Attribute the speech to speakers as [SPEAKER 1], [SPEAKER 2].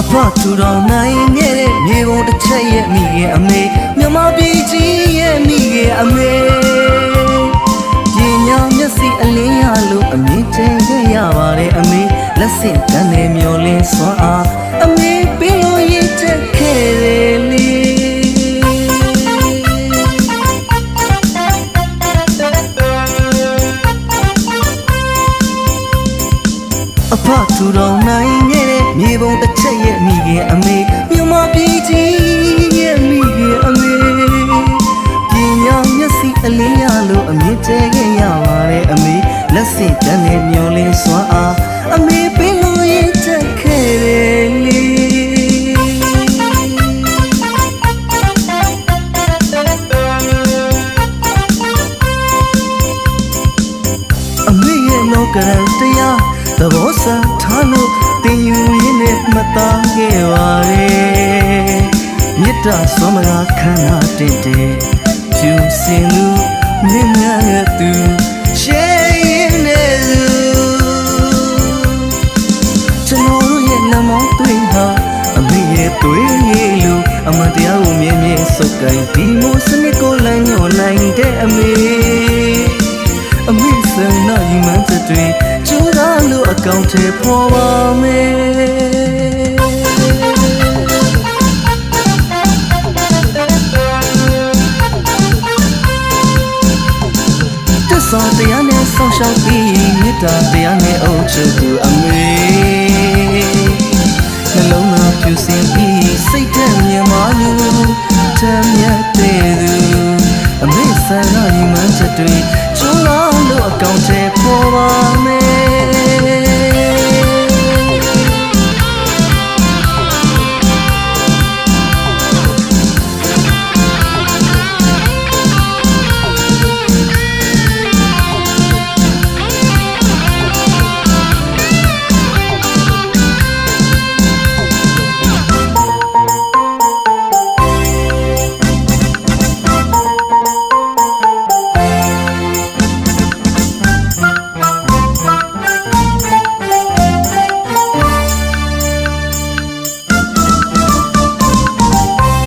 [SPEAKER 1] အဖထူတော်နိုင်ရဲ့မြေပုံတစ်ချက်ရဲ့မိရဲ့အမေမြမပြည်ကြီးရဲ့မိရဲ့အမေပညာမျက်စိအလင်းရလို့အမြင့်တင်ခဲ့ရပါတယ်အမေလက်ဆင့်တန်းနဲ့မျောလင်းစွာအားအမေပင်လို့ရည်ချက်ခဲ့တယ်လေအဖထူတော်နိုင်ရဲ့မြေပုံတစ်ချက်ရဲ့မိခင်အမေမြမပြည်ကြီးရဲ့မိခင်အမေပညာမျက်စိအလင်းရလို့အမြင့်ကျဲခဲ့ရပါတယ်အမေလက်ဆင့်တန်းနဲ့မျောလင်းစွာအားအမေပင်လို့ရည်ချက်ခဲ့တယ်လေအမေရဲ့လောကရန်တရားသဘောဆန်းထားလို့တင်ယူရင်းနဲ့မသားခဲ့ပါရဲ့မေတ္တာစွမ်းမလားခန္ဓာတင့်တယ်ဖြူစင်လူမင်းများရဲ့သူရှေးရင်နဲ့သူကျွန်တော်တို့ရဲ့လမ်းမောင်းသွေးဟာအမေရဲ့သွေးရည်လူအမတရားကိုမြဲမြဲစုပ်ကိုင်ဒီမိုစနစ်ကိုလမ်းညွှန်နိုင်တဲ့အမေအမေစံနာယူမှန်းတဲ့ကျိုးသားလို့အကောင့်ထဲပေါ်ပါမယ်တစ္ဆာတရားနဲ့ဆောင်ရှောက်ပြီးမေတ္တာတရားနဲ့အုပ်ချုပ်သူအမေနှလုံးသားဖြူစင်ပြီးစိတ်ထက်မြင်မာလူထမ်းမြတ်တဲ့သူအမေစံနာယူမှန်းတဲ့ကျိုးသားလို့အကောင့်ထဲပေါ်ပါ